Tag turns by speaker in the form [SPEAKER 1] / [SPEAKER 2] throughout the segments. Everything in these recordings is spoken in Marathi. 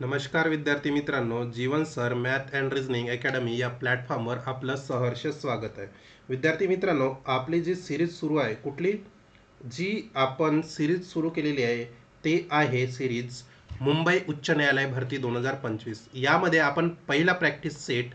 [SPEAKER 1] नमस्कार विद्यार्थी मित्रांनो, Jeevan sir math and reasoning academy या प्लॅटफॉर्मवर आपलं सहर्ष स्वागत आहे. विद्यार्थी मित्रांनो, आपली जी सिरीज सुरू आहे, कुठली जी आपण सिरीज सुरू केलेली आहे ते आहे सिरीज मुंबई उच्च न्यायालय भरती 2025. यामध्ये आपण पहिला प्रॅक्टिस सेट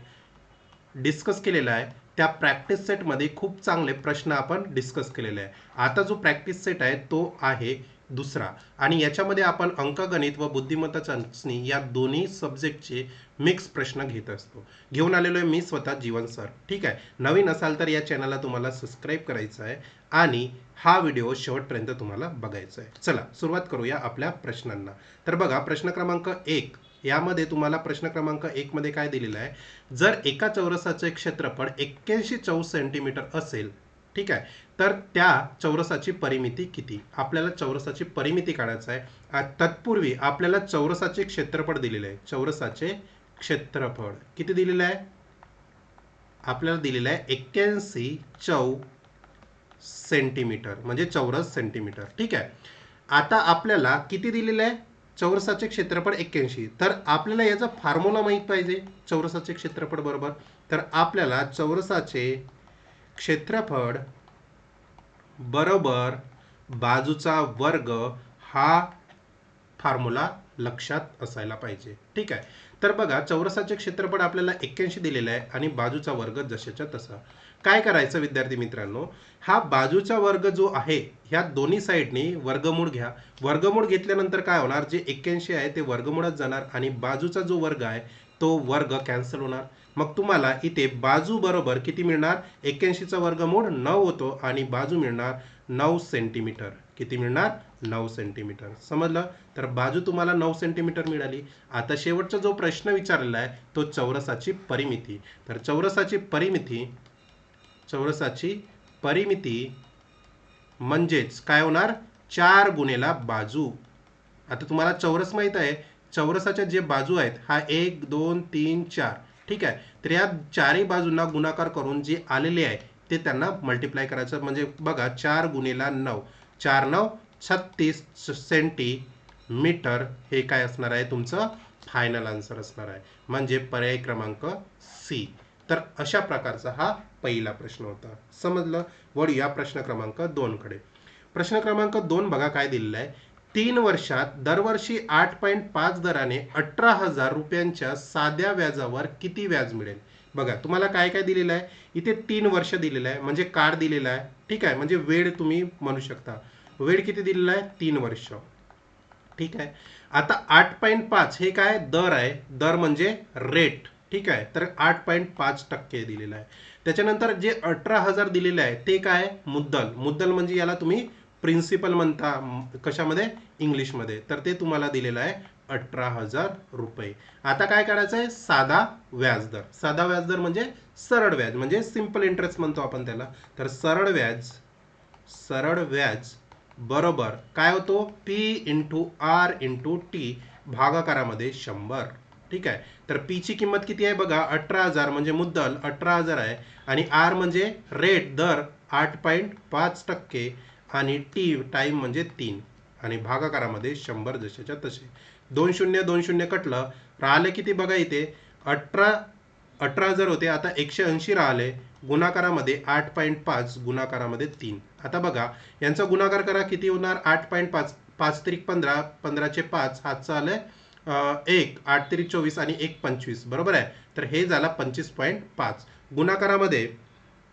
[SPEAKER 1] डिस्कस केलेला आहे. त्या प्रॅक्टिस सेटमध्ये खूप चांगले प्रश्न आपण डिस्कस केलेले आहे. आता जो प्रॅक्टिस सेट आहे तो आहे दुसरा, आणि याच्यामध्ये आपण अंकगणित व बुद्धिमत्ता चाचणी या दोन्ही सब्जेक्टचे मिक्स प्रश्न घेऊन आलेलो आहे मी स्वतः जीवन सर. ठीक आहे, नवीन असाल तर या चॅनलला तुम्हाला सबस्क्राईब करायचं आहे आणि हा व्हिडिओ शेवटपर्यंत तुम्हाला बघायचा आहे. चला सुरुवात करूया आपल्या प्रश्नांना. तर बघा, प्रश्न क्रमांक 1 यामध्ये तुम्हाला प्रश्न क्रमांक 1 मध्ये काय दिलेलं आहे, जर एका चौरसाचे क्षेत्रफळ 81 चौरस सेंटीमीटर असेल, ठीक आहे, तर त्या चौरसाची परिमिती किती? आपल्याला चौरसाची परिमिती काढायचं आहे. तत्पूर्वी आपल्याला चौरसाचे क्षेत्रफळ दिलेले आहे. चौरसाचे क्षेत्रफळ किती दिलेलं आहे? आपल्याला दिलेलं आहे 81 सेंटीमीटर, म्हणजे चौरस सेंटीमीटर. ठीक आहे, आता आपल्याला किती दिलेलं आहे? चौरसाचे क्षेत्रफळ 81. तर आपल्याला याचा फॉर्म्युला माहित पाहिजे चौरसाचे क्षेत्रफळ बरोबर. तर आपल्याला चौरसाचे क्षेत्रफळ बरोबर बाजूचा वर्ग हा फॉर्म्युला लक्षात असायला पाहिजे. ठीक आहे, तर बघा, चौरसाचे क्षेत्रफळ आपल्याला 81 दिलेलं आहे आणि बाजूचा वर्ग जशाच्या तसा. काय करायचं विद्यार्थी मित्रांनो, हा बाजूचा वर्ग जो आहे ह्या दोन्ही साईडनी वर्गमूळ घ्या. वर्गमूळ घेतल्यानंतर काय होणार, जे 81 आहे ते वर्गमूळात जाणार आणि बाजूचा जो वर्ग आहे तो वर्ग कॅन्सल होणार. मग तुम्हाला इथे बाजू बरोबर किती मिळणार? 81चा वर्गमूळ 9 होतो आणि बाजू मिळणार 9 सेंटीमीटर. किती मिळणार? 9 सेंटीमीटर. समजलं? तर बाजू तुम्हाला 9 सेंटीमीटर मिळाली. आता शेवटचा जो प्रश्न विचारलेला आहे तो चौरसाची परिमिती. तर चौरसाची परिमिती म्हणजेच काय होणार? 4 गुणेला बाजू. आता तुम्हाला चौरस माहित आहे, चौरसाच्या जे बाजू आहेत हा 1 2 3 4. ठीक आहे, तर या चारही बाजूंना गुणाकार करून जे आलेले आहे ते त्यांना मल्टिप्लाय करायचं. म्हणजे बघा, 4 गुणेला 9, 4 9 36 सेंटीमीटर हे काय असणार आहे? तुमचं फायनल आन्सर असणार आहे, म्हणजे पर्याय क्रमांक सी. तर अशा प्रकारचा हा पहिला प्रश्न होता. समजलं? वळूया प्रश्न क्रमांक 2 कडे. प्रश्न क्रमांक 2 बघा काय दिलेला आहे. 3 वर्षात दरवर्षी 8.5 दराने 18,000 रुपयांच्या साध्या व्याजावर किती व्याज मिळेल? बघा, तुम्हाला काय काय दिलेलं आहे इथे? 3 वर्ष दिलेलं आहे, म्हणजे काळ दिलेला आहे. ठीक आहे, म्हणजे वेळ तुम्ही म्हणू शकता. वेळ किती दिलेला आहे? 3 वर्ष. ठीक आहे, आता 8.5 हे काय दर आहे? दर म्हणजे रेट. ठीक आहे, तर 8.5% दिलेला आहे. त्याच्यानंतर जे 18,000 दिलेले आहे ते काय? मुद्दल. मुद्दल म्हणजे याला तुम्ही प्रिन्सिपल म्हणता कशामध्ये? इंग्लिशमध्ये. तर ते तुम्हाला दिलेलं आहे 18,000 रुपये. आता काय करायचं आहे? साधा व्याजदर. साधा व्याजदर म्हणजे सरळ व्याज, म्हणजे सिंपल इंटरेस्ट म्हणतो आपण त्याला. तर सरळ व्याज बरोबर काय होतो? P into R into T भागाकारामध्ये 100. ठीक आहे, तर पी ची किंमत किती आहे? बघा, 18,000 म्हणजे मुद्दल 18,000 आहे आणि आर म्हणजे रेट दर 8.5% आणि टी टाइम म्हणजे 3 आणि भागाकारामध्ये 100 जशाच्या तसे. 2 शून्य कटलं, राहिले किती? बघा इथे 18,000 होते, आता 180 राहिले. गुणाकारामध्ये 8.5 गुणाकारामध्ये 3. आता बघा, यांचा गुणाकार करा, किती होणार? 8.5, 5 त्रिक 15, 15चे 5, हातचं आलंय 1, 8 त्रिक 24 आणि 1 25. बरोबर आहे, तर हे झाला 25.5.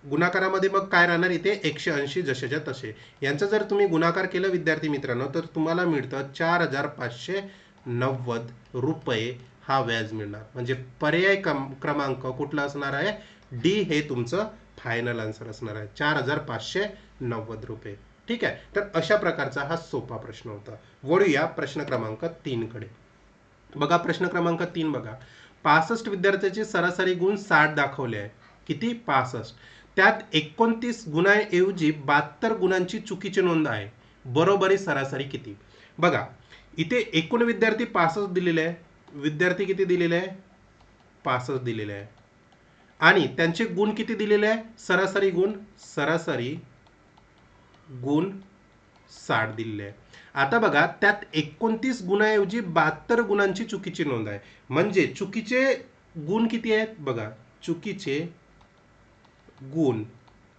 [SPEAKER 1] गुणाकारामध्ये मग काय राहणार इथे? 180 जशाच्या तसे. यांचं जर तुम्ही गुणाकार केलं विद्यार्थी मित्रांनो, तर तुम्हाला मिळतं 4,590 रुपये हा व्याज मिळणार. म्हणजे पर्याय क्रमांक कुठला असणार आहे? डी हे तुमचं फायनल आन्सर असणार आहे, 4,590 रुपये. ठीक आहे, तर अशा प्रकारचा हा सोपा प्रश्न होता. वळूया प्रश्न क्रमांक 3 कडे. बघा, प्रश्न क्रमांक 3 बघा, 65 विद्यार्थ्याचे सरासरी गुण 60 दाखवले आहे. किती? 65. त्यात 29 गुणांऐवजी 72 गुणांची चुकीची नोंद आहे. बरोबरी सरासरी किती? बघा, इथे एकूण विद्यार्थी 65 दिलेले आहे. विद्यार्थी किती दिलेले आहे? 65 दिलेले आहे. आणि त्यांचे गुण किती दिलेले आहे? सरासरी गुण 60 दिलेले आहे. आता बघा त्यात 29 गुणाऐवजी 72 गुणांची चुकीची नोंद आहे. म्हणजे चुकीचे गुण किती आहेत बघा, चुकीचे गुण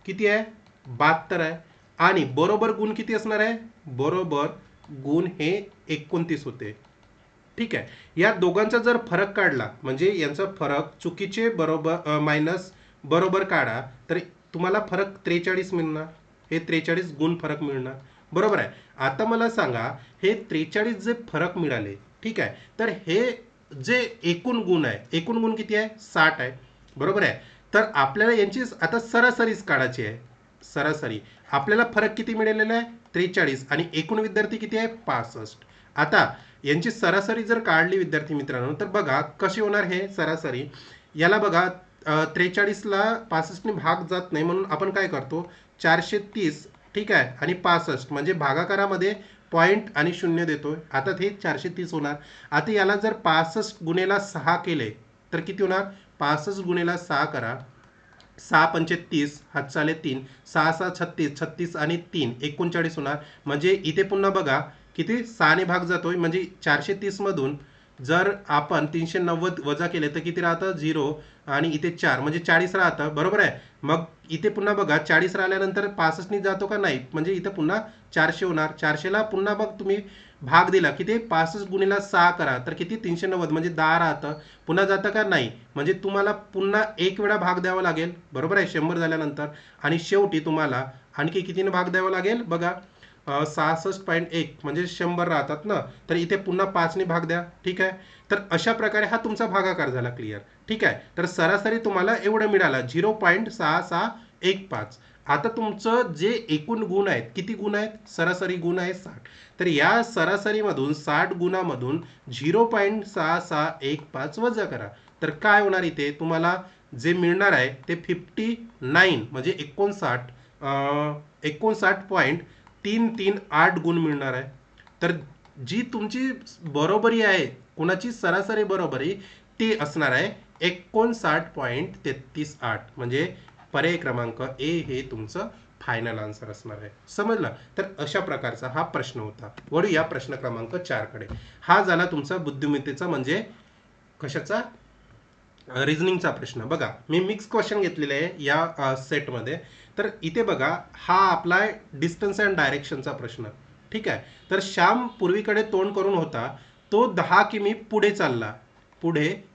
[SPEAKER 1] किती आहे 72 आहे. आणि बरोबर गुण किती असणार आहे, बरोबर गुण हे 29 होते. ठीक आहे, या दोघांचा जर फरक काढला म्हणजे यांचा फरक चुकीचे बरोबर मायनस बरोबर काढा तर तुम्हाला फरक 43 मिळणार. हे 43 गुण फरक मिळणार. बरोबर आहे. आता मला सांगा हे 43 जे फरक मिळाले, ठीक आहे, तर हे जे एकूण गुण आहे, एकूण गुण किती आहे 60 आहे. बरोबर आहे. तर आपल्याला यांची आता सरासरीच काढायची आहे. सरासरी आपल्याला फरक किती मिळालेला आहे 43 आणि एकूण विद्यार्थी किती आहे 65. आता यांची सरासरी जर काढली विद्यार्थी मित्रांनो तर बघा कशी होणार हे सरासरी. याला बघा 43 ला 65 ने भाग जात नाही म्हणून आपण काय करतो 430, ठीक आहे, आणि 65 म्हणजे भागाकारामध्ये पॉईंट आणि शून्य देतोय. आता ते 430 होणार. आता याला जर 65 गुणेला 6 केले तर किती होणार, 65 गुणेला 6 करा, 6 पंचे 30, हात चाले 3, 6 6 36, 36 आणि 3 39 होणार. म्हणजे इथे पुन्हा बघा किती 6 ने भाग जातोय म्हणजे 430 मधून जर आपण 390 वजा केले तर किती राहतं 0 आणि इथे 4 म्हणजे 40 राहतं. बरोबर आहे. मग इथे पुन्हा बघा 40 राहिल्यानंतर 65 ने जातो का नाही, म्हणजे इथे पुन्हा 400 होणार. 400 ला पुन्हा मग तुम्ही भाग दिला किती 65 गुणिला 6 करा तर किती 390 म्हणजे 10 राहतं. पुन्हा जातं का नाही, म्हणजे तुम्हाला पुन्हा एक वेळा भाग द्यावा लागेल. बरोबर आहे 100 झाल्यानंतर. आणि शेवटी तुम्हाला आणखी कितीने भाग द्यावा लागेल बघा 66.1 म्हणजे 100 राहतात ना, तर इथे पुन्हा 5 ने भाग द्या. ठीक आहे. तर अशा प्रकारे हा तुमचा भागाकार झाला. क्लिअर. ठीक आहे. तर सरासरी तुम्हाला एवढं मिळाला 0.6615. आता तुमचं जे एकूण गुण आहेत, किती गुण आहेत, सरासरी गुण आहे 60. तर या सरासरीमधून 60 गुणामधून 0.6615 वजा करा. तर काय होणार इथे तुम्हाला जे मिळणार आहे ते 59 म्हणजे 59.338 गुण मिळणार आहे. तर जी तुमची बरोबरी आहे, कुणाची सरासरी बरोबरी, ती असणार आहे 59.338. म्हणजे पर्याय क्रमांक ए हे तुमचं फायनल आन्सर असणार आहे. समजलं. तर अशा प्रकारचा हा प्रश्न होता. वळू या प्रश्न क्रमांक 4 कडे. हा झाला तुमचा बुद्धिमत्तेचा म्हणजे कशाचा, रिझनिंगचा प्रश्न. बघा मी मिक्स क्वेश्चन घेतलेले आहे या सेटमध्ये. तर इथे बघा हा आपला डिस्टन्स अँड डायरेक्शनचा प्रश्न. ठीक आहे. तर श्याम पूर्वीकडे तोंड करून होता. तो 10 किमी पुढे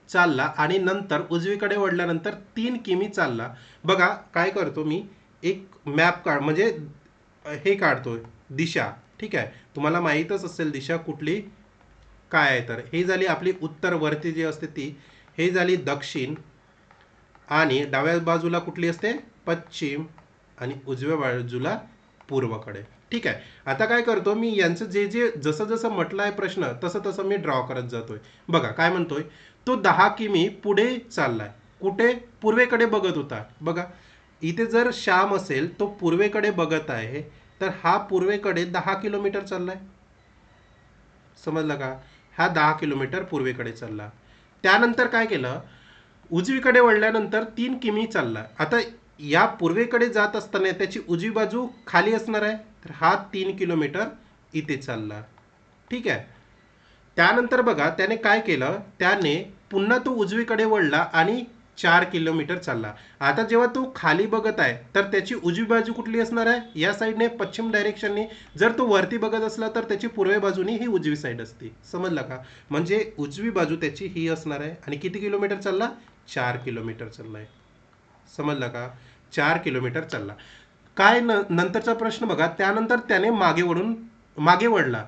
[SPEAKER 1] चालला आणि नंतर उजवीकडे वळल्यानंतर 3 किमी चालला. बघा काय करतो मी, एक मॅप काढ म्हणजे हे काढतोय दिशा. ठीक आहे. तुम्हाला माहीतच असेल दिशा कुठली काय आहे. तर हे झाली आपली उत्तर वरती जी असते ती, हे झाली दक्षिण, आणि डाव्या बाजूला कुठली असते पश्चिम, आणि उजव्या बाजूला पूर्वकडे. ठीक आहे. आता काय करतो मी यांचं जे जे जसं जसं म्हटलं आहे प्रश्न तसं तसं मी ड्रॉ करत जातोय. बघा काय म्हणतोय, तो 10 किमी पुढे चाललाय. कुठे, पूर्वेकडे बघत होता. बघा इथे जर श्याम असेल तो पूर्वेकडे बघत आहे तर हा पूर्वेकडे 10 किलोमीटर चाललाय. समजलं का, हा 10 किलोमीटर पूर्वेकडे चालला. त्यानंतर काय केलं, उजवीकडे वळल्यानंतर 3 किमी चालला. आता या पूर्वेकडे जात असताना त्याची उजवी बाजू खाली असणार आहे, तर हा 3 किलोमीटर इथे चालला. ठीक आहे. त्यानंतर बघा त्याने काय केलं, त्याने पुन्हा तो उजवीकडे वळला आणि 4 किलोमीटर चालला. आता जेव्हा तो खाली बघत आहे तर त्याची उजवी बाजू कुठली असणार आहे, या साईडने पश्चिम डायरेक्शनने. जर तो वरती बघत असला तर त्याची पूर्व बाजूनी ही उजवी साईड असते. समजलं का, म्हणजे उजवी बाजू त्याची ही असणार आहे. आणि किती किलोमीटर चालला, 4 किलोमीटर चाललाय. समजलं का, 4 किलोमीटर चालला. काय नंतरचा प्रश्न बघा, त्यानंतर त्याने मागे वळला.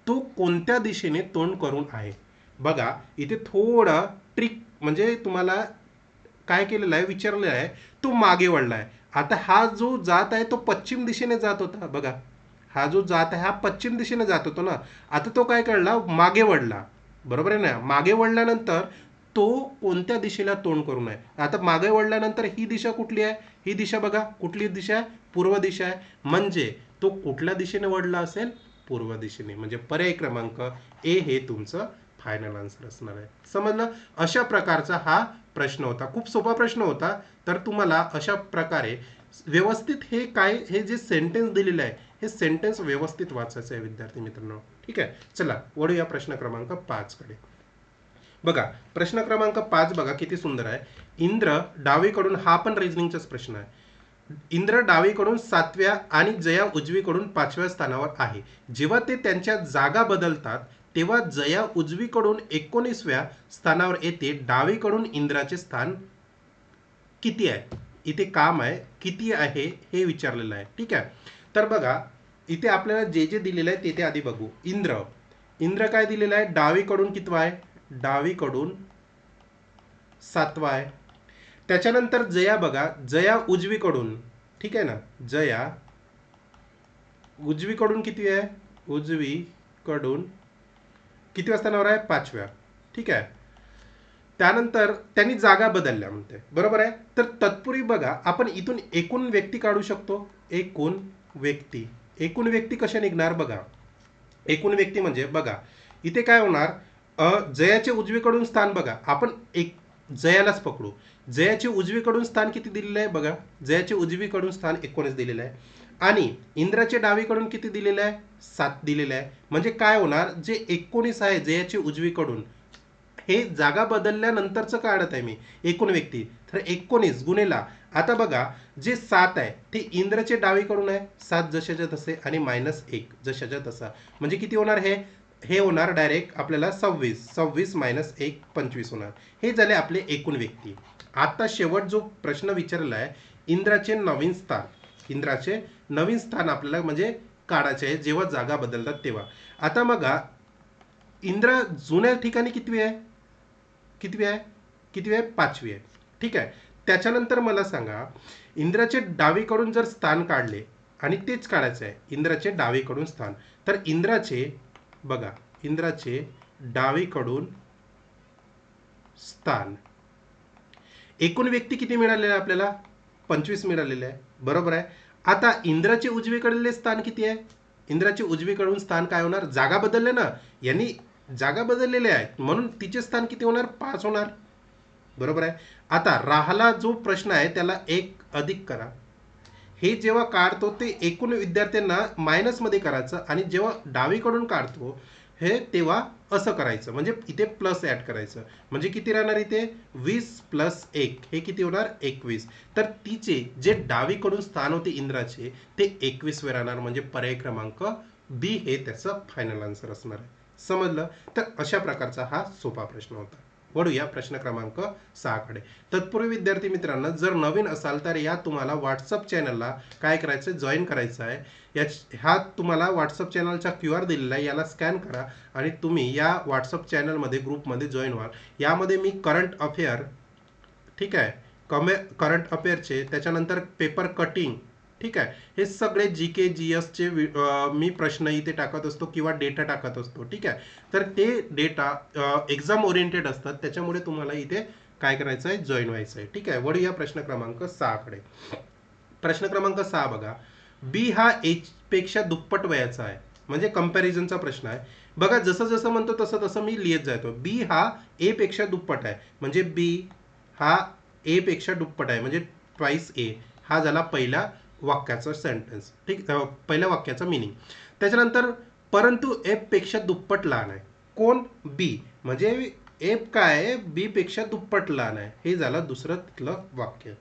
[SPEAKER 1] तो कोणत्या दिशेने तोंड करून आहे. बघा इथे थोडा ट्रिक म्हणजे तुम्हाला काय केलेलं आहे, विचारलेलं आहे. तो मागे वळला आहे. आता हा जो जात आहे तो पश्चिम दिशेने जात होता. बघा हा जो जात आहे हा पश्चिम दिशेने जात होतो ना. आता तो काय करला, मागे वळला. बरोबर आहे ना. मागे वळल्यानंतर तो कोणत्या दिशेला तोंड करून आहे. आता मागे वळल्यानंतर ही दिशा कुठली आहे, ही दिशा बघा कुठली दिशा आहे, पूर्व दिशा आहे. म्हणजे तो कुठल्या दिशेने वळला असेल, पूर्व दिशेने. म्हणजे पर्याय क्रमांक ए हे तुमचं फायनल आन्सर असणार आहे. समजलं. अशा प्रकारचा हा प्रश्न होता. खूप सोपा प्रश्न होता. तर तुम्हाला अशा प्रकारे व्यवस्थित हे काय, हे जे सेंटेन्स दिलेलं आहे हे सेंटेन्स व्यवस्थित वाचायचं आहे विद्यार्थी मित्रांनो. ठीक आहे, चला वळूया प्रश्न क्रमांक 5 कडे. बघा प्रश्न क्रमांक 5 बघा किती सुंदर आहे. इंद्र डावीकडून, हा पण रिझनिंगचाच प्रश्न आहे. इंद्र डावीकडून 7व्या आणि जया उजवीकडून 5व्या स्थानावर आहे. जेव्हा ते त्यांच्या जागा बदलतात तेव्हा जया उजवीकडून 19व्या स्थानावर येते. डावीकडून इंद्राचे स्थान किती आहे? इथे काम आहे, किती आहे हे विचारलेलं आहे. ठीक आहे, तर बघा इथे आपल्याला जे जे दिलेलं आहे ते ते आधी बघू. इंद्र, इंद्र काय दिलेलं आहे? डावीकडून कितवा आहे? डावीकडून 7वा आहे. त्याच्यानंतर जया बघा, जया उजवीकडून, ठीक आहे ना, जया उजवीकडून किती आहे? उजवीकडून कितव्या स्थानावर आहे? 5व्या. ठीक आहे, त्यानंतर त्यांनी जागा बदलल्या म्हणते, बरोबर आहे. तर तत्पूर्वी बघा आपण इथून एकूण व्यक्ती काढू शकतो. एकूण व्यक्ती, एकूण व्यक्ती कशा निघणार बघा. एकूण व्यक्ती म्हणजे बघा इथे काय होणार, जयाचे उजवीकडून स्थान बघा, आपण एक जयालाच पकडू. जयाचे उजवीकडून स्थान किती दिलेलं आहे बघा, जयाचे उजवीकडून स्थान 19 दिलेलं आहे. आणि इंद्राचे डावीकडून किती दिलेलं आहे? 7 दिलेलं आहे. म्हणजे काय होणार, जे 19 आहे जयाचे उजवीकडून, हे जागा बदलल्यानंतरचं काढत आहे मी एकूण व्यक्ती. तर 19 गुणेला, आता बघा जे 7 आहे ते इंद्रचे डावीकडून आहे, 7 जशाच्या तसे आणि -1 जशाच्या तसा, म्हणजे किती होणार हे? हे होणार डायरेक्ट आपल्याला 26, 26 - 1 25 होणार. हे झाले आपले एकूण व्यक्ती. आता शेवट जो प्रश्न विचारला आहे, इंद्राचे नवीन स्थान, इंद्राचे नवीन स्थान आपल्याला म्हणजे काढायचे आहे जेव्हा जागा बदलतात तेव्हा. आता बघा इंद्र जुन्या ठिकाणी कितवी आहे? कितवी आहे? कितवी आहे? 5वी आहे. ठीक आहे, त्याच्यानंतर मला सांगा इंद्राचे डावीकडून जर स्थान काढले आणि तेच काढायचं आहे इंद्राचे डावीकडून स्थान, तर इंद्राचे बघा, इंद्राचे डावीकडून स्थान, एकूण व्यक्ती किती मिळालेले आहे आपल्याला? 25 मिळालेले आहे, बरोबर आहे. आता इंद्राचे उजवीकडले स्थान किती आहे? इंद्राचे उजवीकडून स्थान काय होणार? जागा बदलले ना, यांनी जागा बदललेले आहेत म्हणून तिचे स्थान किती होणार? 5 होणार, बरोबर आहे. आता राहिला जो प्रश्न आहे त्याला 1 अधिक करा. हे जेव्हा काढतो ते एकूण विद्यार्थ्यांना मायनसमध्ये करायचं आणि जेव्हा डावीकडून काढतो हे तेव्हा असं करायचं, म्हणजे इथे प्लस ॲड करायचं. म्हणजे किती राहणार इथे? 20 + 1 हे किती होणार? 21. तर तिचे जे डावीकडून स्थान होते इंद्राचे ते 21 राहणार, म्हणजे पर्याय क्रमांक बी हे त्याचं फायनल आन्सर असणार आहे. समजलं? तर अशा प्रकारचा हा सोपा प्रश्न होता. वळूया प्रश्न क्रमांक 6 कडे. तत्पूर्वी विद्यार्थी मित्रांनो, जर नवीन असाल तर या तुम्हाला व्हॉट्सअप चॅनलला काय करायचं? जॉईन करायचं आहे. हा तुम्हाला व्हॉट्सअप चॅनलचा QR दिलेला आहे, याला स्कॅन करा आणि तुम्ही या व्हॉट्सअप चॅनलमध्ये ग्रुपमध्ये जॉईन व्हाल. यामध्ये मी करंट अफेअर, ठीक आहे, करंट अफेअरचे, त्याच्यानंतर पेपर कटिंग, ठीक आहे, हे सगळे GK GS चे मी प्रश्न इथे टाकत असतो किंवा डेटा टाकत असतो. ठीक आहे, तर ते डेटा एक्झाम ओरिएंटेड असतात, त्याच्यामुळे तुम्हाला इथे काय करायचं आहे? जॉईन व्हायचं आहे. ठीक आहे, वळूया प्रश्न क्रमांक 6 कडे. प्रश्न क्रमांक 6 बघा, बी हा ए पेक्षा दुप्पट वयाचा आहे, म्हणजे कंपॅरिझनचा प्रश्न आहे. बघा जसं जसं म्हणतो तसं तसं मी लिहित जातो. बी हा ए पेक्षा दुप्पट आहे, म्हणजे बी हा ए पेक्षा दुप्पट आहे, म्हणजे ट्वाइस ए. हा झाला पहिला वाक्याचा सेंटेन्स, ठीक, पहिल्या वाक्याचा मिनिंग. त्याच्यानंतर परंतु एफ पेक्षा दुप्पट लहान आहे. कोण? बी, म्हणजे एफ काय आहे? बी पेक्षा दुप्पट लहान आहे. हे झालं दुसरं तिथलं वाक्य.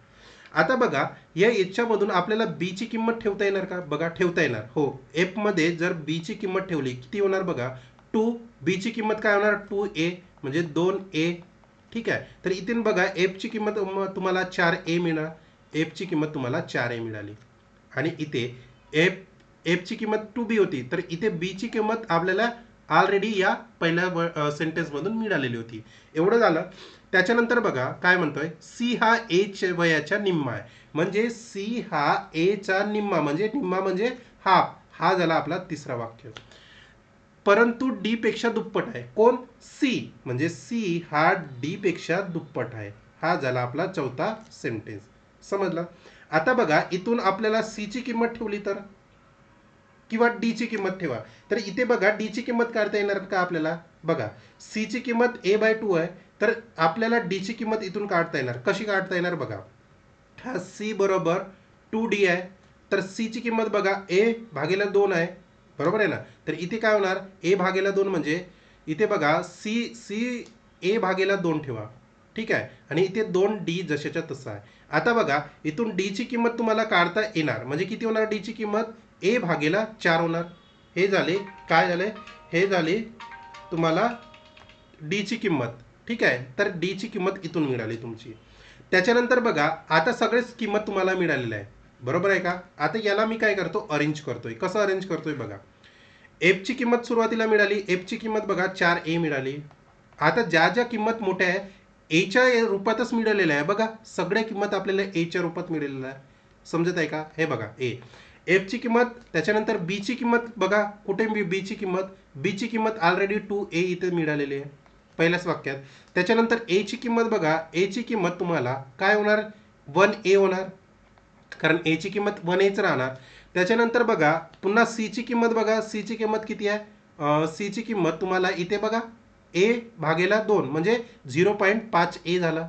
[SPEAKER 1] आता बघा या याच्यामधून आपल्याला बी ची किंमत ठेवता येणार का? बघा ठेवता येणार. हो, एफ मध्ये जर बी ची किंमत ठेवली किती होणार बघा? 2. बी ची किंमत काय होणार? 2a, म्हणजे 2a. ठीक आहे, तर इथे बघा एफ ची किंमत तुम्हाला 4a मिळणार. एफ ची किंमत तुम्हाला 4a मिळाली. आणि इथे एफ ची किंमत 2b होती, तर इथे बी ची किंमत आपल्याला ऑलरेडी या पहिल्या सेंटेन्स मधून मिळालेली होती. एवढं झालं. त्याच्यानंतर बघा काय म्हणतोय, सी हा ए वयाच्या निम्मा आहे, म्हणजे सी हा ए चा निम्मा, म्हणजे निम्मा म्हणजे हाफ. हा झाला आपला तिसरा वाक्य. परंतु डी पेक्षा दुप्पट आहे. कोण? सी, म्हणजे सी हा डी पेक्षा दुप्पट आहे. हा झाला आपला चौथा सेंटेन्स. समजलं? आता बघा इथून आपल्याला सी ची किंमत ठेवली तर, किंवा डी ची किंमत ठेवा, तर इथे बघा डी ची किंमत काढता येणार का आपल्याला? बघा सी ची किंमत a/2 आहे, तर आपल्याला डी ची किंमत इथून काढता येणार. कशी काढता येणार बघा? हा सी बरोबर 2D आहे, तर C ची किंमत बघा A भागेला 2 आहे, बरोबर आहे ना. तर इथे काय होणार, A भागेला 2 म्हणजे इथे बघा C A भागेला 2 ठेवा, ठीक आहे, आणि इथे 2D जशाच्या तसं आहे. आता बघा इथून D ची किंमत तुम्हाला काढता येणार, म्हणजे किती होणार D ची किंमत A भागेला 4 होणार. हे झाले काय झाले, हे झाले तुम्हाला D ची किंमत, ठीक आहे. तर D ची किंमत इथून मिळाली तुमची. त्याच्यानंतर बघा आता सगळेच किंमत तुम्हाला मिळालेलं आहे, बरोबर आहे का. आता याला मी काय करतो, अरेंज करतोय. कसं अरेंज करतोय बघा, एफ ची किंमत सुरुवातीला मिळाली, एफ ची किंमत बघा 4A मिळाली. आता ज्या ज्या किंमत मोठ्या आहे एच्या रूपातच मिळालेल्या आहे, बघा सगळ्या किंमत आपल्याला एच्या रूपात मिळालेल्या आहे. समजत आहे का, हे बघा ए एफ ची किंमत, त्याच्यानंतर बी ची किंमत बघा कुठे बी ची किंमत, बी ची किंमत ऑलरेडी 2A इथे मिळालेली आहे पहिल्याच वाक्यात. त्याच्यानंतर ए ची किंमत बघा, ए ची किंमत तुम्हाला काय होणार 1A होणार, कारण ए ची किंमत 1Aच राहणार. त्याच्यानंतर बघा पुन्हा सी ची किंमत बघा, सी ची किंमत किती आहे, सी ची किंमत तुम्हाला इथे बघा ए भागेला 2 म्हणजे 0.5A झाला.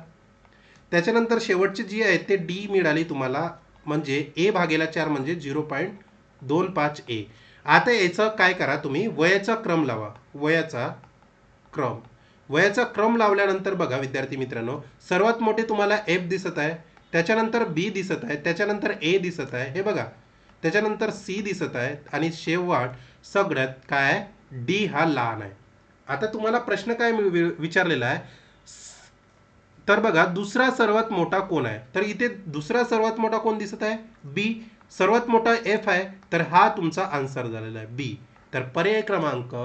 [SPEAKER 1] त्याच्यानंतर शेवटची जी आहे ते डी मिळाली तुम्हाला, म्हणजे ए भागेला 4 म्हणजे 0.25A. आता याचं काय करा, तुम्ही वयाचा क्रम लावा, वयाचा क्रम लावल्यानंतर बघा विद्यार्थी मित्रांनो, सर्वात मोठे तुम्हाला एफ दिसत आहे, त्याच्यानंतर बी दिसत आहे, त्याच्यानंतर ए दिसत आहे, हे बघा, त्याच्यानंतर सी दिसत आहे, आणि शेवट सगळ्यात काय डी हा लहान आहे. आता तुम्हाला प्रश्न काय विचारलेला आहे, तर बघा दुसरा सर्वात मोठा कोण आहे, तर इथे दुसरा सर्वात मोठा कोण दिसत आहे, बी. सर्वात मोठा एफ आहे, तर हा तुमचा आन्सर झालेला आहे बी. तर पर्याय क्रमांक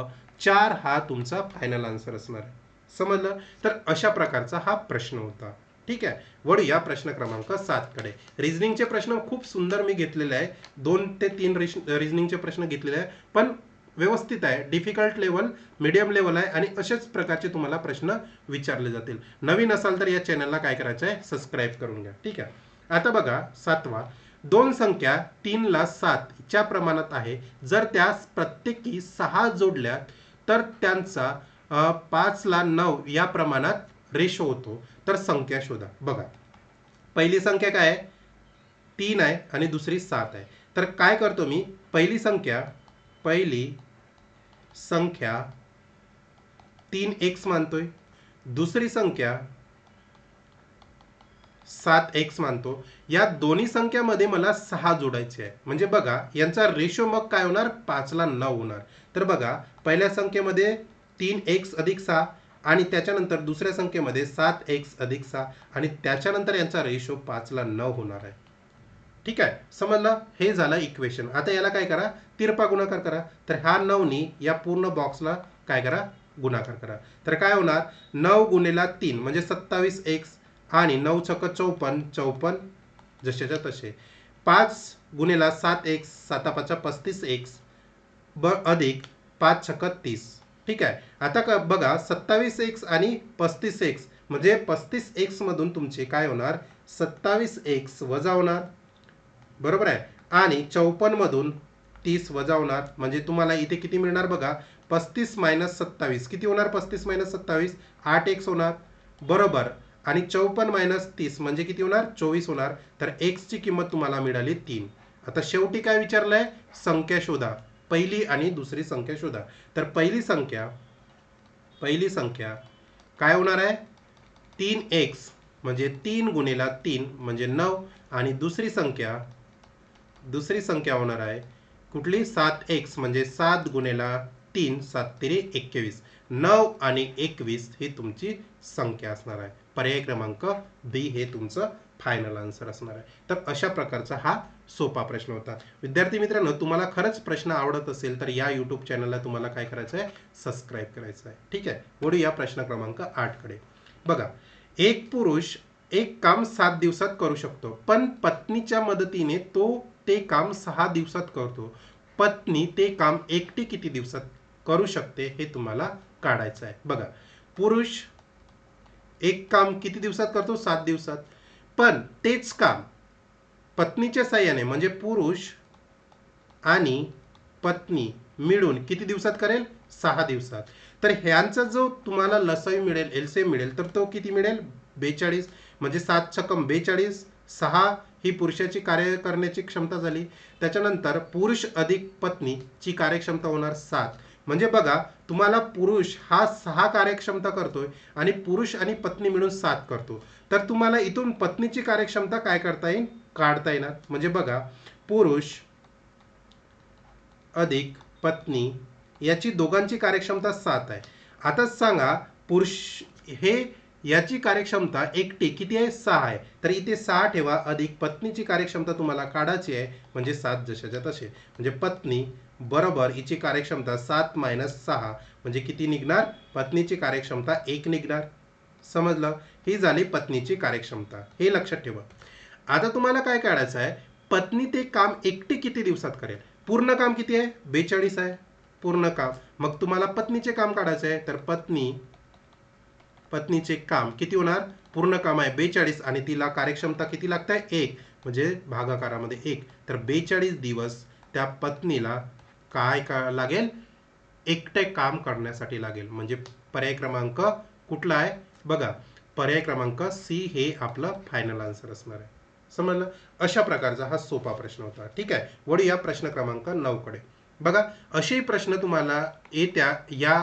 [SPEAKER 1] 4 हा तुमचा फायनल आन्सर असणार आहे. समजलं. तर अशा प्रकारचा हा प्रश्न होता, ठीक आहे. वळू या प्रश्न क्रमांक 7 कडे. रिझनिंगचे प्रश्न खूप सुंदर मी घेतलेले आहे, 2 ते 3 रिझनिंगचे प्रश्न घेतलेले आहे, पण व्यवस्थित आहे, डिफिकल्ट लेवल, मीडियम लेवल आहे, आणि अशाच प्रकारचे तुम्हाला प्रश्न विचारले जातील. नवीन असाल तर या चॅनलला काय करायचं आहे, सबस्क्राईब करून घ्या, ठीक आहे. आता बघा 7वा, दोन संख्या 3 ला 7 च्या प्रमाणात आहे, जर त्यास प्रत्येकी 6 जोडल्या तर त्यांचा 5 ला 9 या प्रमाणात रेशो होतो, तर संख्या शोधा. बघा पहिली संख्या काय आहे, 3 आहे, आणि दुसरी 7 आहे. तर काय करतो मी, पहिली संख्या 3x मानतोय, दुसरी संख्या 7x मानतो. या दोन्ही संख्यामध्ये मला 6 जोडायचे आहे, म्हणजे बघा यांचा रेशो मग काय होणार, 5 ला 9 होणार. तर बघा पहिल्या संख्येमध्ये 3x अधिक 6, आणि त्याच्यानंतर दुसऱ्या संख्येमध्ये 7x अधिक 6, आणि त्याच्यानंतर यांचा रेशो 5 ला 9 होणार आहे, ठीक आहे. समजलं. हे झालं इक्वेशन. आता याला काय करा, तिरपा गुणाकार करा. तर हा 9 नी या पूर्ण बॉक्सला काय करा, गुणाकार करा. तर काय होणार, 9 गुणिला 3 म्हणजे 27x, आणि 9 छक 54, 54 जशाच्या तसे. 5 गुणिला 7x, 7 5 35x अधिक 5 छक 30, ठीक आहे. आता बघा 27x आणि 35x म्हणजे 35x मधून तुमचे काय होणार, 27x वजा होणार, बरोबर आहे, आणि 54 मधून 30 वजा होणार, म्हणजे तुम्हाला इथे किती मिळणार बघा, 35 मायनस 27 किती होणार, 35 मायनस 27 8x होणार, बरोबर, आणि 54 मायनस 30 म्हणजे किती होणार, 24 होणार. तर x ची किंमत तुम्हाला मिळाली 3. आता शेवटी काय विचारलंय, संख्या शोधा, पहिली आणि दुसरी संख्या शोधा. तर पहिली संख्या काय होणार आहे, 3x म्हणजे 3 गुणिला 3 म्हणजे 9, आणि दुसरी संख्या होणार आहे कुठली, 7x म्हणजे 7 गुणिला 3 7 3 21, 9 आणि 21 ही तुमची संख्या असणार आहे. पर्याय क्रमांक बी हे तुमचं फायनल आन्सर असणार आहे. तर अशा प्रकारचा हा सोपा प्रश्न होता. विद्यार्थी मित्रांनो, तुम्हाला खरंच प्रश्न आवडत असेल तर या यूट्यूब चॅनलला तुम्हाला काय करायचं आहे, सबस्क्राईब करायचं आहे, ठीक आहे. वळू या प्रश्न क्रमांक 8 कडे. बघा एक पुरुष एक काम 7 दिवसात करू शकतो, पण पत्नीच्या मदतीने तो ते काम 6 दिवसात करतो. पत्नी ते काम एकटी किती दिवसात करू शकते हे तुम्हाला काढायचं आहे. बघा पुरुष एक काम किती दिवसात करतो, 7 दिवसात, पण तेच काम पत्नीच्या साह्याने म्हणजे पुरुष आणि पत्नी मिळून किती दिवसात करेल, 6 दिवसात. तर ह्यांचा जो तुम्हाला लसावी मिळेल, एलसीएम मिळेल, तर तो किती मिळेल, 42, म्हणजे 7 छक्कम 42 6 ही पुरुषाची कार्य करण्याची क्षमता झाली. त्याच्यानंतर पुरुष अधिक पत्नीची कार्यक्षमता होणार 7. म्हणजे बघा, तुम्हाला पुरुष हा 6 कार्यक्षमता करतोय आणि पुरुष आणि पत्नी मिळून 7 करतो. तर तुम्हाला इथून पत्नीची कार्यक्षमता काय करता येईल, काढता येणार. म्हणजे बघा, पुरुष अधिक पत्नी याची दोघांची कार्यक्षमता 7 आहे. आता सांगा, पुरुष हे याची कार्यक्षमता एकटी किती आहे, 6 आहे. तर इथे 6 ठेवा, अधिक पत्नीची कार्यक्षमता तुम्हाला काढायची आहे, म्हणजे 7 जशाच्या तसे. म्हणजे पत्नी बरोबर हिची कार्यक्षमता 7 - 6 म्हणजे किती निघणार, पत्नीची कार्यक्षमता 1 निघणार. समजलं, ही झाली पत्नीची कार्यक्षमता, हे लक्षात ठेवा. आता तुम्हाला काय काढायचं आहे, पत्नी ते काम एकटी किती दिवसात करेल. पूर्ण काम किती आहे, 42 आहे पूर्ण काम. मग तुम्हाला पत्नीचे काम काढायचे आहे, तर पत्नीचे काम किती होणार, पूर्ण काम आहे 42 आणि तिला कार्यक्षमता किती लागत आहे, 1 म्हणजे भागाकारामध्ये 1. तर 42 दिवस त्या पत्नीला काय लागेल, एकटे काम करण्यासाठी लागेल. म्हणजे पर्याय क्रमांक कुठला आहे बघा, पर्याय क्रमांक सी हे आपलं फायनल आन्सर असणार आहे. समजलं, अशा प्रकारचा हा सोपा प्रश्न होता. ठीक आहे, वळूया प्रश्न क्रमांक 9 कडे. बघा, असे प्रश्न तुम्हाला येत्या या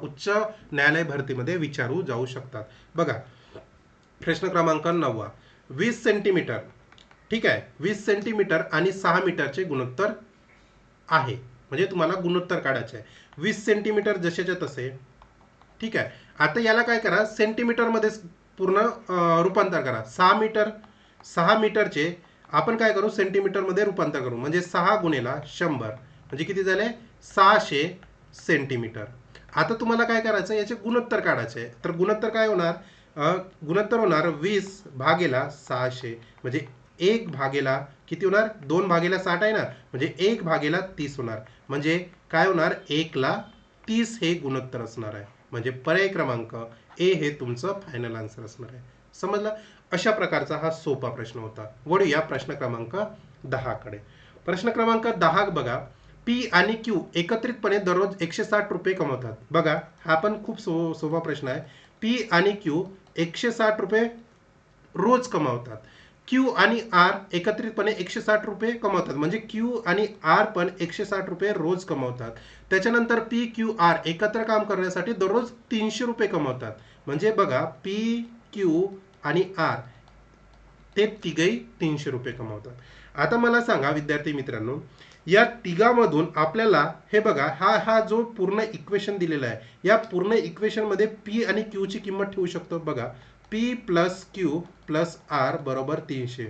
[SPEAKER 1] उच्च न्यायालय भरतीमध्ये विचारू जाऊ शकतात. बघा, प्रश्न क्रमांक 9, 20 सेंटीमीटर. ठीक आहे, 20 सेंटीमीटर आणि 6 मीटरचे गुणोत्तर आहे. म्हणजे तुम्हाला गुणोत्तर काढायचे आहे. 20 सेंटीमीटर जसेच्या तसे. ठीक आहे, आता याला काय करा, सेंटीमीटर मध्ये पूर्ण रूपांतर करा. 6 मीटरचे आपण काय करू, सेंटीमीटर मध्ये रूपांतर करू. म्हणजे 6 गुणेला 100 म्हणजे किती झाले, 600 सेंटीमीटर. आता तुम्हाला काय करायचं, याचे गुणोत्तर काढायचे. तर गुणोत्तर काय होणार, गुणोत्तर होणार 20 भागेला 600 म्हणजे 1 भागेला किती होणार, 2 भागेला 60 आहे ना, म्हणजे 1 भागेला 30 होणार. म्हणजे काय होणार, 1/30 हे गुणोत्तर असणार आहे. म्हणजे पर्याय क्रमांक ए हे तुमचं फायनल आन्सर असणार आहे. समजलं, अशा प्रकारचा हा सोपा प्रश्न होता. वळूया प्रश्न क्रमांक 10 कडे. प्रश्न क्रमांक 10 बघा, पी आणि क्यू एकत्रितपणे दररोज 160 रुपये कमवतात. बघा, हा पण खूप सोपा प्रश्न आहे. पी आणि क्यू 160 रुपये रोज कमावतात. क्यू आणि आर एकत्रितपणे 160 रुपये कमवतात. म्हणजे क्यू आणि आर पण 160 रुपये रोज कमवतात. त्याच्यानंतर पी क्यू आर एकत्र काम करण्यासाठी दररोज 300 रुपये कमवतात. म्हणजे बघा, पी क्यू आणि आर ते तिघही 300 रुपये कमवतात. आता मला सांगा विद्यार्थी मित्रांनो, या तिघामधून आपल्याला हे बघा, हा जो पूर्ण इक्वेशन दिलेला आहे, या पूर्ण इक्वेशन मध्ये पी आणि क्यू ची किंमत ठेवू शकतो. बघा, P plus Q plus R बरोबर 300.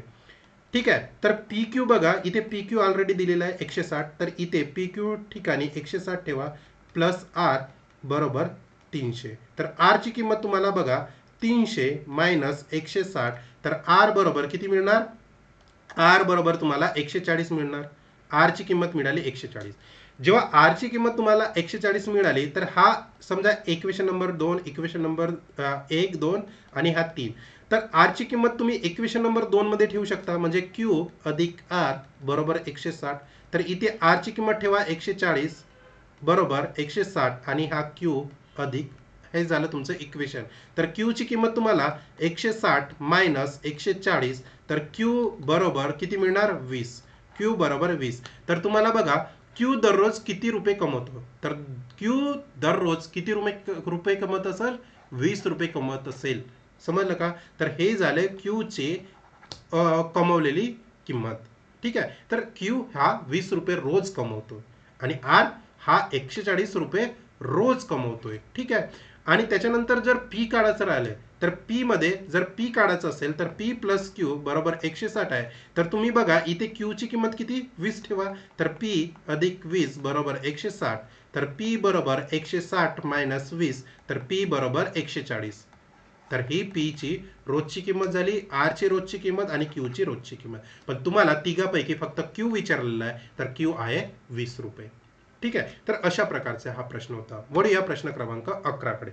[SPEAKER 1] ठीक आहे, तर पी क्यू बघा, इथे पी क्यू ऑलरेडी दिलेला आहे 160. तर इथे पी क्यू ठिकाणी 160 ठेवा प्लस आर बरोबर 300. तर आर ची किंमत तुम्हाला बघा, 300 मायनस 160. तर आर बरोबर किती मिळणार, आर बरोबर तुम्हाला 140 मिळणार. आर ची किंमत मिळाली 140. जेव्हा आर ची किंमत तुम्हाला 140 मिळाली, तर हा समजा इक्वेशन नंबर 2, इक्वेशन नंबर 1, 2 आणि हा 3. तर आर ची किंमत तुम्ही इक्वेशन नंबर 2 मध्ये ठेवू शकता. म्हणजे क्यू अधिक आर बरोबर 160. तर इथे आर ची किंमत ठेवा 140 बरोबर 160 आणि हा क्यू अधिक, हे झालं तुमचं इक्वेशन. तर क्यू ची किंमत तुम्हाला 160 मायनस 140. तर क्यू बरोबर किती मिळणार, 20. क्यू बरोबर 20. तर तुम्हाला बघा, क्यू दररोज किती रुपये कमवतो, तर क्यू दररोज किती रुपये कमवत असेल, 20 रुपये कमवत असेल. समजलं का. तर हे झाले क्यू चे कमवलेली किंमत. ठीक आहे, तर क्यू हा 20 रुपये रोज कमवतो आणि आर हा 140 रुपये रोज कमवतोय. ठीक आहे, आणि त्याच्यानंतर जर पी काढायचं राहिलं, तर पी मध्ये जर पी काढायचं असेल, तर पी प्लस क्यू बरोबर 160 आहे. तर तुम्ही बघा, इथे क्यू ची किंमत किती, 20 ठेवा. तर पी अधिक 20 बरोबर 160. तर पी बरोबर 160 मायनस 20. तर पी बरोबर 140. तर ही पी ची रोजची किंमत झाली, आर ची रोजची किंमत आणि क्यू ची रोजची किंमत. पण तुम्हाला तिघापैकी फक्त क्यू विचारलेला आहे, तर क्यू आहे 20 रुपये. ठीक आहे, तर अशा प्रकारचा हा प्रश्न होता. वळूया प्रश्न क्रमांक 11 कडे.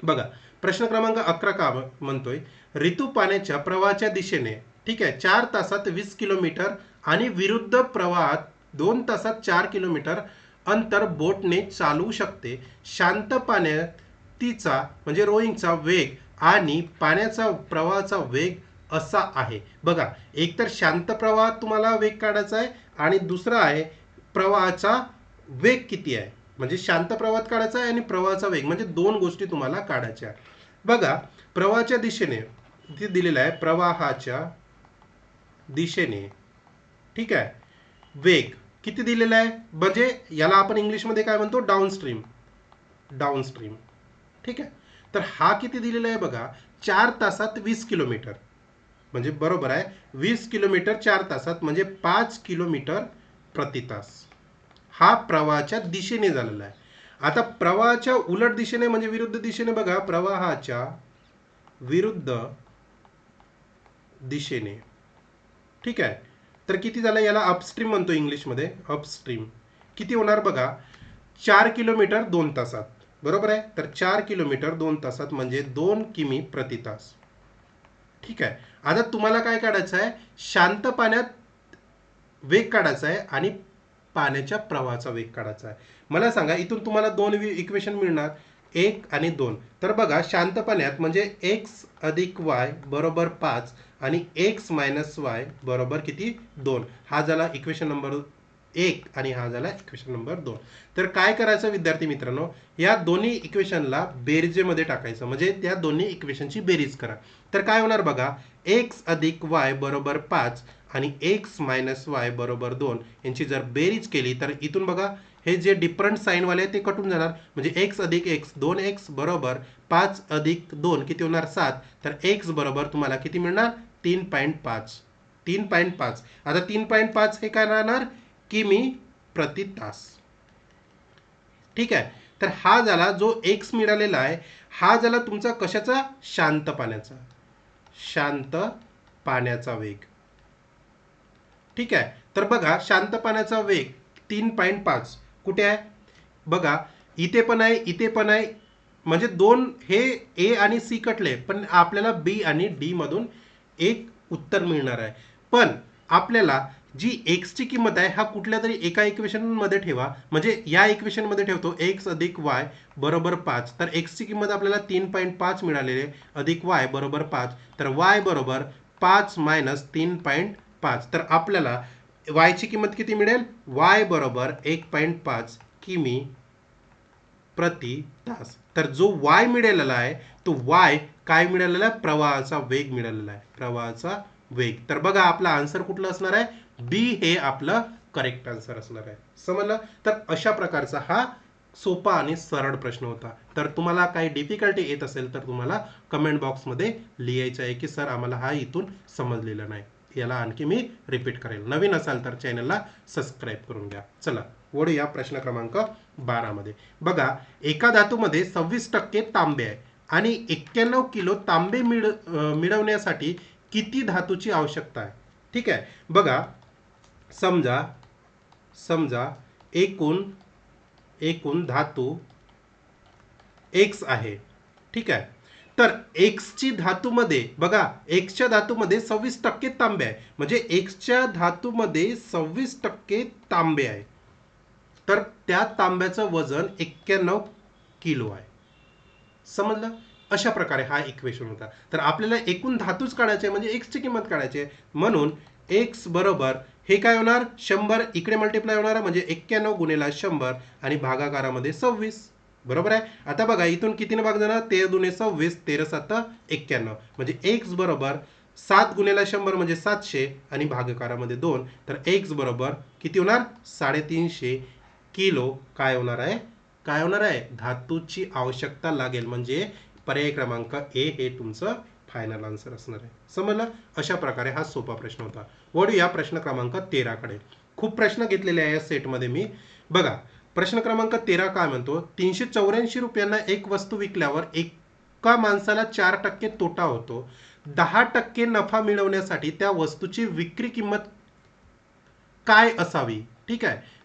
[SPEAKER 1] बघा, प्रश्न क्रमांक 11 का म्हणतोय, ऋतू पाण्याच्या प्रवाहाच्या दिशेने, ठीक आहे, 4 तासात 20 किलोमीटर आणि विरुद्ध प्रवाहात 2 तासात 4 किलोमीटर अंतर बोटने चालवू शकते. शांत पाण्यात तिचा म्हणजे रोईंगचा वेग आणि पाण्याचा प्रवाहाचा वेग असा आहे. बघा, एक तर शांत प्रवाहात तुम्हाला वेग काढायचा आहे आणि दुसरा आहे प्रवाहाचा वेग किती आहे. म्हणजे शांत प्रवाहात काढायचा आहे आणि प्रवाहाचा वेग, म्हणजे दोन गोष्टी तुम्हाला काढायच्या आहे. बघा, प्रवाहाच्या दिशेने इथे दिलेलं आहे प्रवाहाच्या दिशेने, ठीक आहे, वेग किती दिलेला आहे, म्हणजे याला आपण इंग्लिशमध्ये काय म्हणतो, डाऊनस्ट्रीम. डाऊनस्ट्रीम, ठीक आहे. तर हा किती दिलेला आहे बघा, 4 तासात 20 किलोमीटर, म्हणजे बरोबर आहे 20 किलोमीटर 4 तासात, म्हणजे 5 किलोमीटर प्रति तास. हा प्रवाहाच्या दिशेने झालेला आहे. आता प्रवाहाच्या उलट दिशेने म्हणजे विरुद्ध दिशेने बघा, प्रवाहाच्या विरुद्ध दिशेने, ठीक आहे. तर किती झालं, याला अपस्ट्रीम म्हणतो इंग्लिशमध्ये, अपस्ट्रीम. किती होणार बघा, 4 किलोमीटर 2 तासात, बरोबर आहे. तर 4 किलोमीटर 2 तासात म्हणजे 2 किमी प्रति तास, ठीक आहे. आता तुम्हाला काय काढायचं आहे, शांत पाण्यात वेग काढायचा आहे आणि पाण्याच्या प्रवाहाचा वेग काढायचा आहे. मला सांगा, इथून तुम्हाला दोन इक्वेशन मिळणार, 1 आणि 2. तर बघा, शांत पाण्यात म्हणजे x अधिक y बरोबर 5 आणि x मायनस वाय बरोबर किती, 2. हा झाला इक्वेशन नंबर 1 आणि हा झाला इक्वेशन नंबर 2. तर काय करायचं विद्यार्थी मित्रांनो, या दोन्ही इक्वेशनला बेरजेमध्ये टाकायचं, म्हणजे त्या दोन्ही इक्वेशनची बेरीज करा. तर काय होणार बघा, x अधिक y बरोबर 5 आणि x मायनस वाय बरोबर 2 यांची जर बेरीज केली तर इथून बघा, हे जे डिफरंट साईनवाले आहे ते कटून जाणार, म्हणजे x अधिक x 2x बरोबर 5 अधिक 2 किती होणार 7. तर x बरोबर तुम्हाला किती मिळणार, 3.5. 3.5. आता 3.5 हे काय राहणार, किमी प्रति तास, ठीक आहे. तर हा झाला जो x मिळालेला आहे, हा झाला तुमचा कशाचा, शांत पाण्याचा, शांत पाण्याचा वेग, ठीक आहे. तर बघा, शांत पाण्याचा वेग 3.5 कुठे आहे बघा, इथे पण आहे, इथे पण आहे, म्हणजे दोन हे ए आणि सी कटले, पण आपल्याला बी आणि डी मधून एक उत्तर मिळणार आहे. पण आपल्याला जी एक्स ची किंमत आहे हा कुठल्या तरी एका इक्वेशन मध्ये ठेवा, म्हणजे या इक्वेशन मध्ये ठेवतो एक्स अधिक वाय बरोबर 5. तर एक्स ची किंमत आपल्याला 3.5 मिळालेली आहे, अधिक वाय बरोबर 5. तर वाय बरोबर 5 मायनस 3.5. तर आपल्याला y ची किंमत किती मिळेल, y बरोबर 1.5 किमी प्रति तास. तर जो y मिळालेला आहे तो y काय मिळालेला आहे, प्रवाहाचा वेग मिळालेला आहे, प्रवाहाचा वेग. तर बघा, आपला आन्सर कुठला असणार आहे, बी हे आपलं करेक्ट आन्सर असणार आहे. समजलं. तर अशा प्रकारचा हा सोपा आणि सरळ प्रश्न होता. तर तुम्हाला काही डिफिकल्टी येत असेल तर तुम्हाला कमेंट बॉक्समध्ये लिहायचं आहे की सर आम्हाला हा इथून समजलेला नाही, याला आणखी मी रिपीट करेल. नवीन असाल तर चॅनलला सबस्क्राईब करून घ्या. चला वळूया प्रश्न क्रमांक 12 मध्ये. बघा, एका धातूमध्ये 26% तांबे आहे आणि 91 किलो तांबे मिळवण्यासाठी किती धातूची आवश्यकता आहे, ठीक आहे. बघा, समजा एकूण धातू x आहे, ठीक आहे. तर x ची धातूमध्ये बघा, x च्या धातूमध्ये 26% तांबे आहे, म्हणजे x च्या धातूमध्ये 26% तांबे आहे. तर त्या तांब्याचं वजन 91 किलो आहे. समजलं. अशा प्रकारे हा इक्वेशन होता. तर आपल्याला एकूण धातूच काढायचे म्हणजे एक्स ची किंमत काढायची आहे, म्हणून एक्स बरोबर हे काय होणार, 100 इकडे मल्टिप्लाय होणार, म्हणजे 91 गुणिला 100 आणि भागाकारामध्ये 26, बरोबर आहे. आता बघा, इथून कितीने भाग जाणार, 13 दुने 26, 13 7 91, म्हणजे एक्स बरोबर 7 गुणिला 100 म्हणजे 700 आणि भागाकारामध्ये 2. तर एक्स बरोबर किती होणार, 350 किलो काय होणार आहे, काय होणार आहे, धातूची आवश्यकता लागेल. म्हणजे पर्याय क्रमांक ए हे तुमचं फायनल आन्सर असणार आहे. समजलं. अशा प्रकारे हा सोपा प्रश्न होता. वळूया प्रश्न क्रमांक 13 कडे. खूप प्रश्न घेतलेले आहे या सेटमध्ये मी. बघा, प्रश्न क्रमांक 13 काय म्हणतो, 384 रुपयांना एक वस्तू विकल्यावर एका माणसाला 4% तोटा होतो, 10% नफा मिळवण्यासाठी त्या वस्तूची विक्री किंमत काय असावी, ठीक आहे.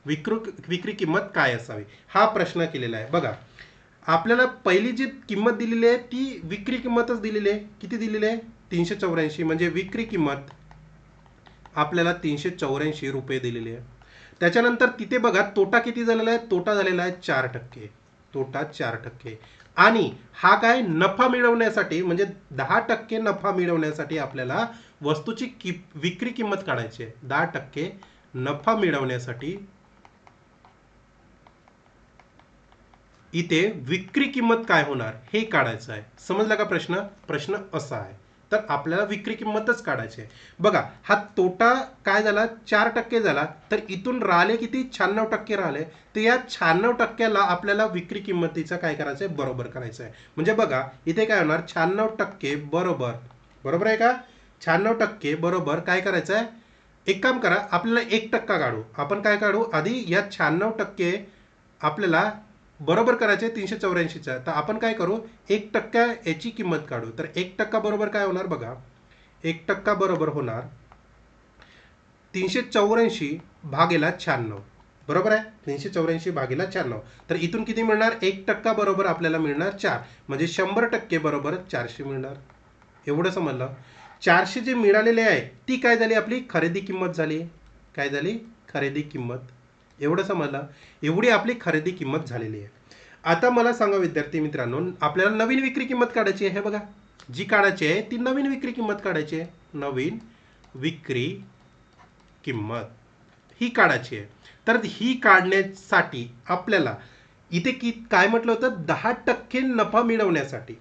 [SPEAKER 1] विक्री किंमत काय असावी हा प्रश्न केलेला आहे. बघा, आपल्याला पहिली जी किंमत दिलेली आहे ती विक्री किंमतच दिलेली आहे. किती दिलेली आहे, 384, म्हणजे विक्री किंमत आपल्याला 384 रुपये दिलेली आहे. त्याच्यानंतर तिथे बघा तोटा किती झालेला आहे, तोटा झालेला आहे 4%, तोटा 4%. आणि हा काय नफा मिळवण्यासाठी म्हणजे 10% नफा मिळवण्यासाठी आपल्याला वस्तूची विक्री किंमत काढायची आहे. 10% नफा मिळवण्यासाठी इथे विक्री किंमत काय होणार हे काढायचं आहे. समजला का प्रश्न? प्रश्न असा आहे. तर आपल्याला विक्री किंमतच काढायची आहे. बघा हा तोटा काय झाला 4% झाला, तर इथून राहिले किती 96% राहिले. तर या 96%ला आपल्याला विक्री किंमतीचं काय करायचं आहे बरोबर करायचं आहे. म्हणजे बघा इथे काय होणार 96% बरोबर, बरोबर आहे का? 96% बरोबर काय करायचं आहे, एक काम करा आपल्याला 1% काढू. आपण काय काढू आधी या 96% आपल्याला बरोबर करायचे 384चा. तर आपण काय करू 1% याची किंमत काढू. तर 1% बरोबर काय होणार बघा, 1% बरोबर होणार 384 भागेला 96. बरोबर आहे 384 भागेला 96. तर इथून किती मिळणार 1% बरोबर आपल्याला मिळणार 4. म्हणजे 100% बरोबर 400 मिळणार. एवढं समजलं. 400 जे मिळालेले आहे ती काय झाली आपली खरेदी किंमत झाली. काय झाली खरेदी किंमत. एवढं समजलं. एवढी आपली खरेदी किंमत झालेली आहे. आता मला सांगा विद्यार्थी मित्रांनो, आपल्याला नवीन विक्री किंमत काढायची आहे. हे बघा जी काढायची आहे ती नवीन विक्री किंमत काढायची आहे. नवीन विक्री किंमत ही काढायची आहे. तर ही काढण्यासाठी आपल्याला इथे काय म्हटलं होतं 10% नफा मिळवण्यासाठी,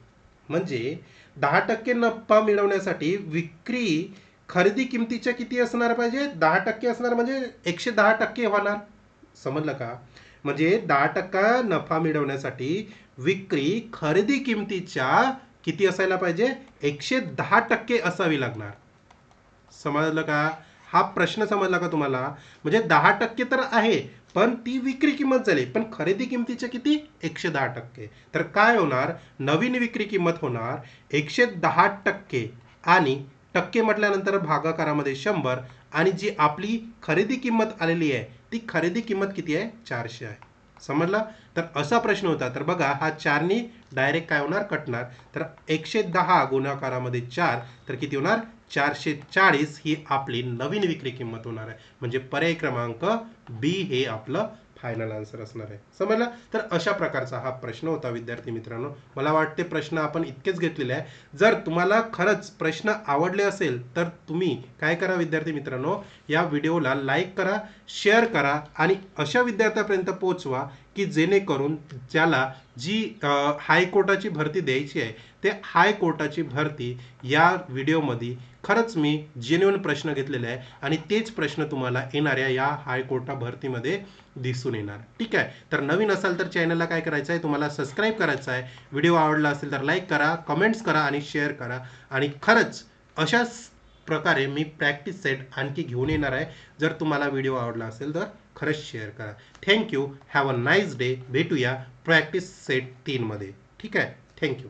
[SPEAKER 1] म्हणजे 10% नफा मिळवण्यासाठी विक्री खरेदी किमतीच्या किती असणार पाहिजे 10% असणार, म्हणजे 110% होणार. समजलं का? म्हणजे 10% नफा मिळवण्यासाठी विक्री खरेदी किमतीच्या किती असायला पाहिजे 110% असावी लागणार. समजलं का? हा प्रश्न समजला का तुम्हाला? म्हणजे 10% तर आहे पण ती विक्री किंमत झाली, पण खरेदी किमतीच्या किती 110%. तर काय होणार नवीन विक्री किंमत होणार 110% आणि टक्के म्हटल्यानंतर भागाकारामध्ये 100 आणि जी आपली खरेदी किंमत आलेली आहे ती खरेदी किंमत किती आहे 400 आहे. समजला? तर असा प्रश्न होता. तर बघा हा 4नी डायरेक्ट काय होणार कटणार. तर 110 गुणाकारामध्ये 4 तर किती होणार 440 ही आपली नवीन विक्री किंमत होणार आहे. म्हणजे पर्याय क्रमांक बी हे आपलं फायनल आन्सर असणार आहे. समजलं? तर अशा प्रकारचा हा प्रश्न होता विद्यार्थी मित्रांनो. मला वाटते प्रश्न आपण इतकेच घेतलेले आहे. जर तुम्हाला खरंच प्रश्न आवडले असेल तर तुम्ही काय करा विद्यार्थी मित्रांनो, या व्हिडिओला लाईक करा, शेअर करा आणि अशा विद्यार्थ्यापर्यंत पोहोचवा की जेणेकरून ज्याला जी हायकोर्टाची भरती द्यायची आहे ते हायकोर्टाची भरती या व्हिडिओमध्ये खरंच मी जेन्युइन प्रश्न घेतलेले आहे आणि तेच प्रश्न तुम्हाला येणाऱ्या या हायकोर्टा भरतीमध्ये दिसून येणार. ठीक आहे. तर नवीन असाल तर चॅनलला काय करायचं आहे तुम्हाला सबस्क्राईब करायचं आहे. व्हिडिओ आवडला असेल तर लाईक करा, कमेंट्स करा आणि शेअर करा. आणि खरंच अशाच प्रकारे मी प्रॅक्टिस सेट आणखी घेऊन येणार आहे. जर तुम्हाला व्हिडिओ आवडला असेल तर खरंच शेअर करा. Thank you. Have a nice day. भेटूया प्रॅक्टिस सेट 3 मध्ये. ठीक आहे. थँक्यू.